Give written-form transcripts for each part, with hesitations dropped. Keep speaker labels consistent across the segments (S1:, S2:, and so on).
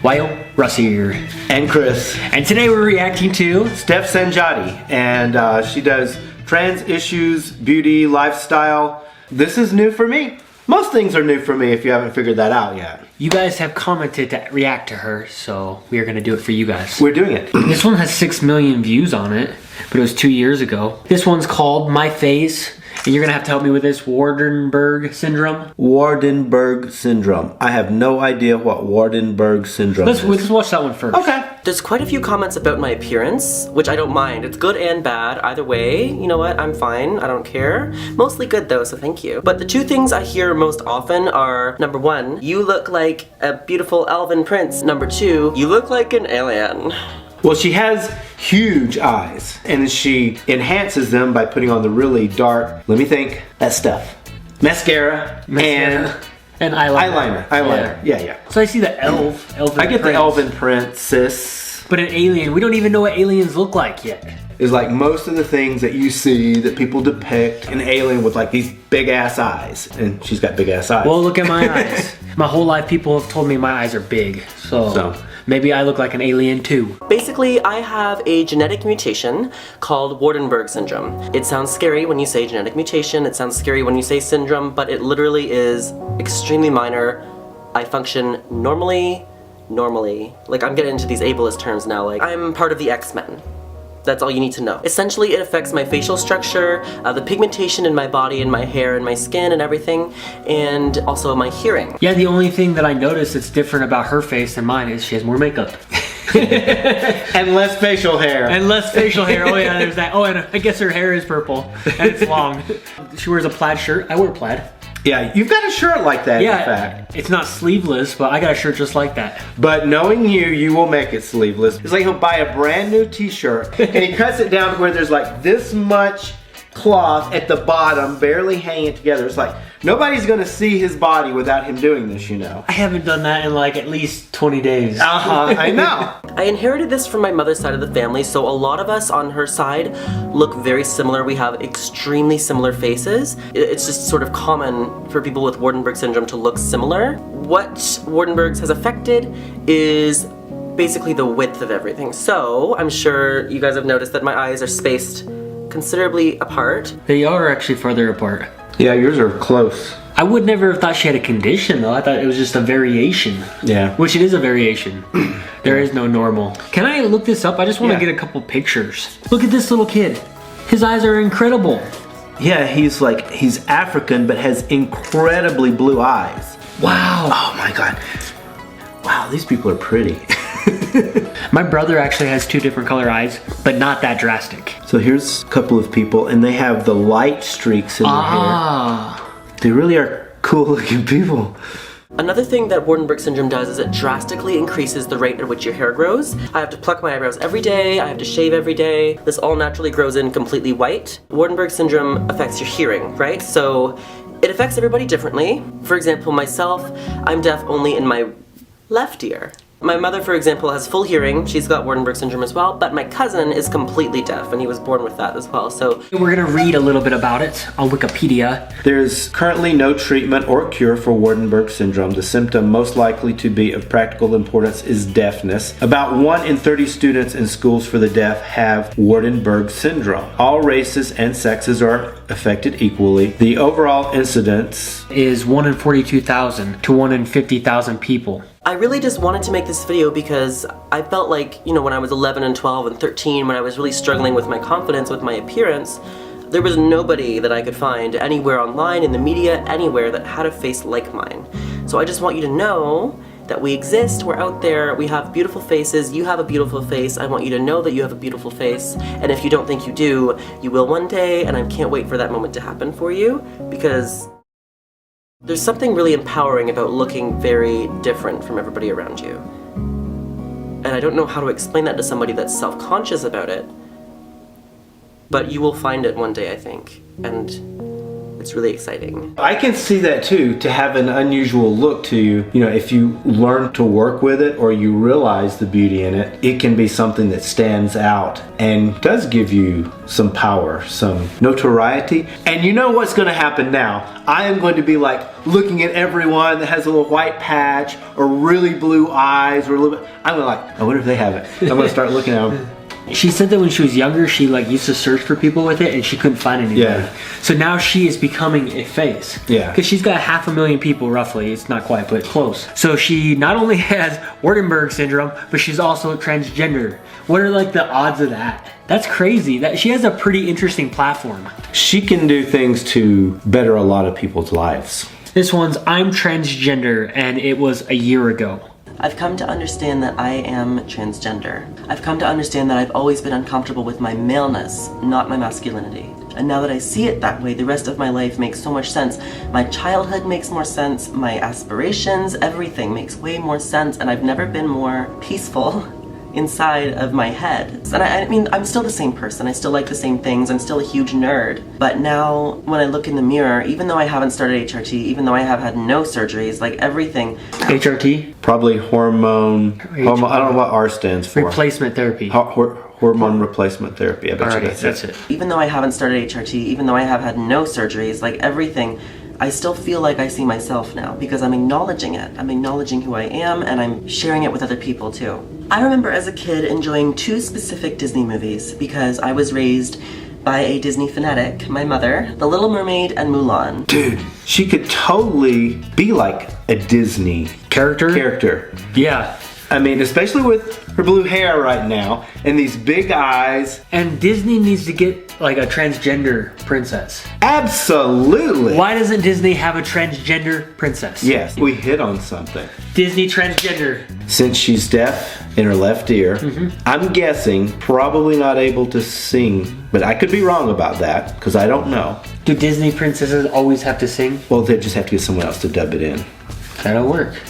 S1: Respect-WYO, Russ here.
S2: And Chris.
S1: And today we're reacting to
S2: Stef Sanjati, and she does trans issues, beauty, lifestyle. This is new for me. Most things are new for me if you haven't figured that out yet.
S1: You guys have commented to react to her, so we are going to do it for you guys.
S2: We're doing it.
S1: This one has 6 million views on it, but it was 2 years ago. This one's called My Face, and you're going to have to help me with this. Waardenburg Syndrome.
S2: Waardenburg Syndrome. I have no idea what Waardenburg Syndrome is.
S1: Let's watch that one first.
S2: Okay.
S3: There's quite a few comments about my appearance, which I don't mind. It's good and bad. Either way, you know what? I'm fine. I don't care. Mostly good though, so thank you. But the two things I hear most often are, number one, you look like a beautiful elven prince. Number two, you look like an alien.
S2: Well, she has huge eyes, and she enhances them by putting on the really dark, let me think, that stuff. Mascara.
S1: And eyeliner.
S2: Yeah.
S1: So I see the elven
S2: I get
S1: prince.
S2: the elven princess.
S1: But an alien, we don't even know what aliens look like yet.
S2: Is like most of the things that you see that people depict an alien with like these big ass eyes, and she's got big ass eyes.
S1: Well, look at my eyes. My whole life people have told me my eyes are big, so maybe I look like an alien too.
S3: Basically, I have a genetic mutation called Waardenburg Syndrome. It sounds scary when you say genetic mutation, it sounds scary when you say syndrome, but it literally is extremely minor. I function normally. Like, I'm getting into these ableist terms now, like, I'm part of the X-Men. That's all you need to know. Essentially, it affects my facial structure, the pigmentation in my body and my hair and my skin and everything, and also my hearing.
S1: Yeah, the only thing that I notice that's different about her face than mine is she has more makeup.
S2: And less facial hair.
S1: And less facial hair. Oh yeah, there's that. Oh, and I guess her hair is purple and it's long. She wears a plaid shirt. I wear plaid.
S2: Yeah, you've got a shirt like that,
S1: yeah,
S2: in fact.
S1: It's not sleeveless, but I got a shirt just like that.
S2: But knowing you, you will make it sleeveless. It's like he'll buy a brand new t-shirt and he cuts it down to where there's like this much cloth at the bottom, barely hanging together. It's like, nobody's gonna see his body without him doing this, you know.
S1: I haven't done that in like at least 20 days.
S2: I know.
S3: I inherited this from my mother's side of the family, so a lot of us on her side look very similar. We have extremely similar faces. It's just sort of common for people with Waardenburg syndrome to look similar. What Waardenburg's has affected is basically the width of everything. So I'm sure you guys have noticed that my eyes are spaced considerably apart.
S1: They are actually farther apart.
S2: Yeah, yours are close.
S1: I would never have thought she had a condition though. I thought it was just a variation.
S2: Yeah.
S1: Which it is a variation. There is no normal. Can I look this up? I just want to get a couple pictures. Look at this little kid. His eyes are incredible.
S2: Yeah, he's African but has incredibly blue eyes.
S1: Wow.
S2: Oh my God. Wow, these people are pretty.
S1: My brother actually has 2 different color eyes, but not that drastic.
S2: So here's a couple of people, and they have the light streaks in their hair. They really are cool looking people.
S3: Another thing that Waardenburg syndrome does is it drastically increases the rate at which your hair grows. I have to pluck my eyebrows every day, I have to shave every day. This all naturally grows in completely white. Waardenburg syndrome affects your hearing, right? So it affects everybody differently. For example, myself, I'm deaf only in my left ear. My mother, for example, has full hearing. She's got Waardenburg syndrome as well, but my cousin is completely deaf and he was born with that as well, so.
S1: We're gonna read a little bit about it on Wikipedia.
S2: There's currently no treatment or cure for Waardenburg syndrome. The symptom most likely to be of practical importance is deafness. About 1 in 30 students in schools for the deaf have Waardenburg syndrome. All races and sexes are affected equally. The overall incidence
S1: is 1 in 42,000 to 1 in 50,000 people.
S3: I really just wanted to make this video because I felt like, you know, when I was 11 and 12 and 13, when I was really struggling with my confidence, with my appearance, there was nobody that I could find anywhere online, in the media, anywhere that had a face like mine. So I just want you to know that we exist, we're out there, we have beautiful faces, you have a beautiful face, I want you to know that you have a beautiful face, and if you don't think you do, you will one day, and I can't wait for that moment to happen for you, because there's something really empowering about looking very different from everybody around you. And I don't know how to explain that to somebody that's self-conscious about it, but you will find it one day, I think. And it's really exciting.
S2: I can see that too, to have an unusual look to you. You know, if you learn to work with it or you realize the beauty in it, it can be something that stands out and does give you some power, some notoriety. And you know what's going to happen now? I am going to be like looking at everyone that has a little white patch or really blue eyes or a little bit. I'm going to like, I wonder if they have it. I'm going to start looking at them.
S1: She said that when she was younger, she like used to search for people with it and she couldn't find anybody.
S2: Yeah.
S1: So now she is becoming a face.
S2: Yeah.
S1: Because she's got 500,000 people roughly. It's not quite, but close. So she not only has Waardenburg Syndrome, but she's also transgender. What are like the odds of that? That's crazy. That she has a pretty interesting platform.
S2: She can do things to better a lot of people's lives.
S1: This one's I'm transgender, and it was a year ago.
S3: I've come to understand that I am transgender. I've come to understand that I've always been uncomfortable with my maleness, not my masculinity. And now that I see it that way, the rest of my life makes so much sense. My childhood makes more sense, my aspirations, everything makes way more sense, and I've never been more peaceful inside of my head. And I mean, I'm still the same person. I still like the same things. I'm still a huge nerd. But now, when I look in the mirror, even though I haven't started HRT, even though I have had no surgeries, like everything.
S1: HRT?
S2: Probably hormone, I don't know what R stands for.
S1: Replacement therapy.
S2: Hormone replacement therapy. I bet you
S1: that's it.
S3: Even though I haven't started HRT, even though I have had no surgeries, like everything, I still feel like I see myself now because I'm acknowledging it. I'm acknowledging who I am and I'm sharing it with other people too. I remember as a kid enjoying two specific Disney movies because I was raised by a Disney fanatic, my mother, The Little Mermaid and Mulan.
S2: Dude, she could totally be like a Disney character.
S1: Yeah.
S2: I mean, especially with her blue hair right now and these big eyes.
S1: And Disney needs to get like a transgender princess.
S2: Absolutely.
S1: Why doesn't Disney have a transgender princess?
S2: Yes, we hit on something.
S1: Disney transgender.
S2: Since she's deaf in her left ear, I'm guessing probably not able to sing, but I could be wrong about that because I don't know.
S1: Do Disney princesses always have to sing?
S2: Well, they just have to get someone else to dub it in.
S1: That'll work.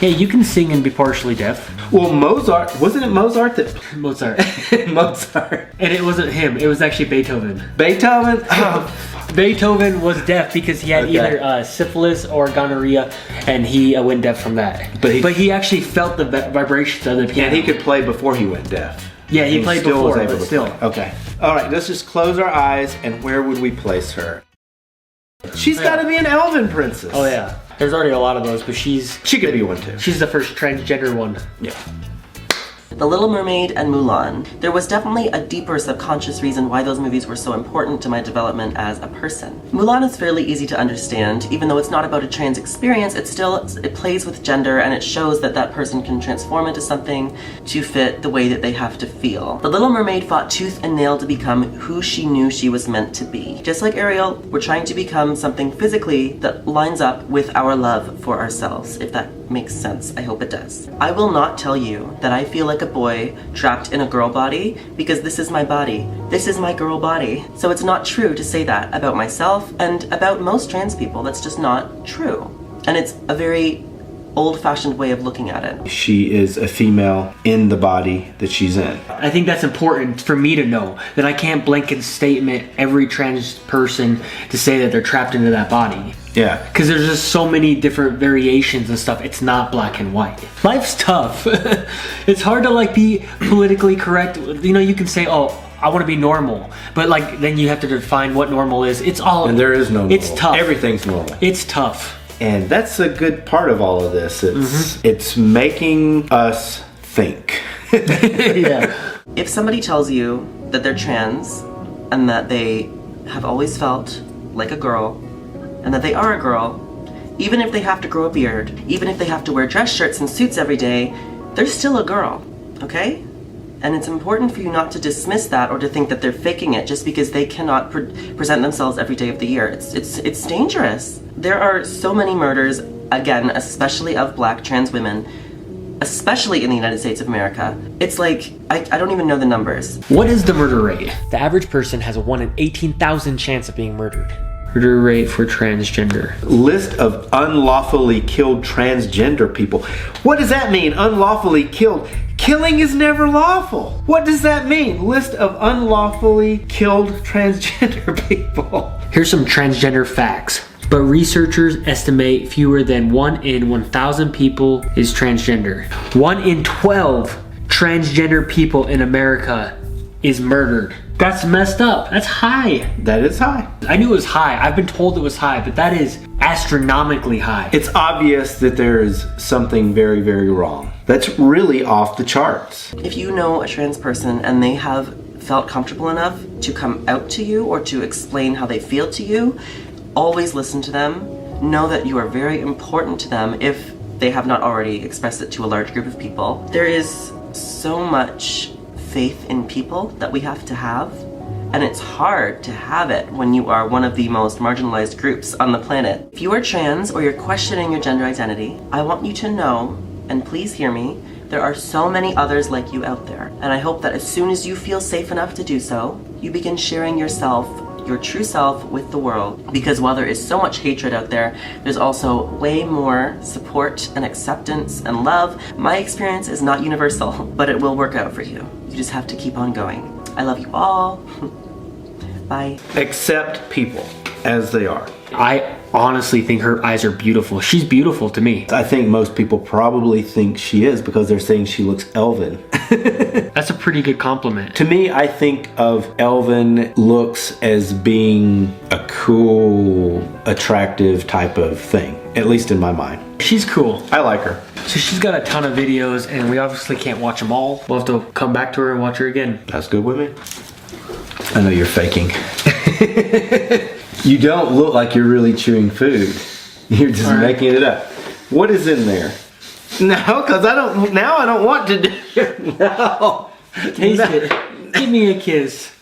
S1: Yeah, you can sing and be partially deaf.
S2: Well, Mozart, wasn't it Mozart that...
S1: Mozart.
S2: Mozart.
S1: And it wasn't him, it was actually Beethoven.
S2: Beethoven? Oh.
S1: Beethoven was deaf because he had either syphilis or gonorrhea, and he went deaf from that. But he actually felt the vibrations of the piano.
S2: And he could play before he went deaf.
S1: Yeah, he played
S2: still
S1: before,
S2: was able
S1: but
S2: to
S1: still.
S2: play. Okay. All right, let's just close our eyes, and where would we place her? She's got to be an elven princess.
S1: Oh yeah. There's already a lot of those, but she
S2: could be one too.
S1: She's the first transgender one.
S2: Yeah.
S3: The Little Mermaid and Mulan. There was definitely a deeper subconscious reason why those movies were so important to my development as a person. Mulan is fairly easy to understand. Even though it's not about a trans experience, it plays with gender and it shows that that person can transform into something to fit the way that they have to feel. The Little Mermaid fought tooth and nail to become who she knew she was meant to be. Just like Ariel, we're trying to become something physically that lines up with our love for ourselves, if that makes sense. I hope it does. I will not tell you that I feel like a boy trapped in a girl body because this is my body. This is my girl body. So it's not true to say that about myself and about most trans people. That's just not true. And it's a very old-fashioned way of looking at it.
S2: She is a female in the body that she's in.
S1: I think that's important for me to know, that I can't blanket statement every trans person to say that they're trapped into that body.
S2: Yeah.
S1: Because there's just so many different variations and stuff. It's not black and white. Life's tough. It's hard to like be politically correct. You know, you can say, oh, I want to be normal, but like then you have to define what normal is. It's all...
S2: And there is no normal.
S1: It's tough.
S2: Everything's normal.
S1: It's tough.
S2: And that's a good part of all of this. It's making us think.
S1: Yeah.
S3: If somebody tells you that they're trans and that they have always felt like a girl and that they are a girl, even if they have to grow a beard, even if they have to wear dress shirts and suits every day, they're still a girl, okay? And it's important for you not to dismiss that or to think that they're faking it just because they cannot present themselves every day of the year. It's dangerous. There are so many murders, again, especially of black trans women, especially in the United States of America. It's like, I don't even know the numbers.
S1: What is the murder rate? The average person has a 1 in 18,000 chance of being murdered. Murder rate for transgender.
S2: List of unlawfully killed transgender people. What does that mean, unlawfully killed? Killing is never lawful. What does that mean? List of unlawfully killed transgender people.
S1: Here's some transgender facts. But researchers estimate fewer than 1 in 1,000 people is transgender. 1 in 12 transgender people in America is murdered. That's messed up. That's high.
S2: That is high.
S1: I knew it was high. I've been told it was high, but that is astronomically high.
S2: It's obvious that there is something very, very wrong. That's really off the charts.
S3: If you know a trans person and they have felt comfortable enough to come out to you or to explain how they feel to you, always listen to them. Know that you are very important to them if they have not already expressed it to a large group of people. There is so much faith in people that we have to have, and it's hard to have it when you are one of the most marginalized groups on the planet. If you are trans or you're questioning your gender identity, I want you to know, and please hear me, there are so many others like you out there, and I hope that as soon as you feel safe enough to do so, you begin sharing yourself, your true self, with the world. Because while there is so much hatred out there, there's also way more support and acceptance and love. My experience is not universal, but it will work out for you. You just have to keep on going. I love you all. Bye.
S2: Accept people as they are.
S1: I honestly think her eyes are beautiful. She's beautiful to me.
S2: I think most people probably think she is because they're saying she looks elven.
S1: That's a pretty good compliment.
S2: To me, I think of elven looks as being a cool, attractive type of thing, at least in my mind.
S1: She's cool.
S2: I like her.
S1: So she's got a ton of videos and we obviously can't watch them all. We'll have to come back to her and watch her again.
S2: That's good with me. I know you're faking. You don't look like you're really chewing food. You're just making it up. What is in there? No, because I don't want to do it. No.
S1: Taste it. Give me a kiss.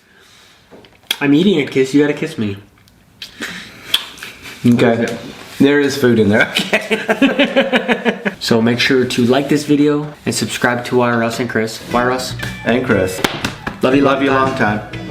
S1: I'm eating a kiss. You gotta kiss me.
S2: Okay. There is food in there. Okay.
S1: So make sure to like this video and subscribe to RUSS and Chris. RUSS
S2: and Chris.
S1: Love you
S2: long time.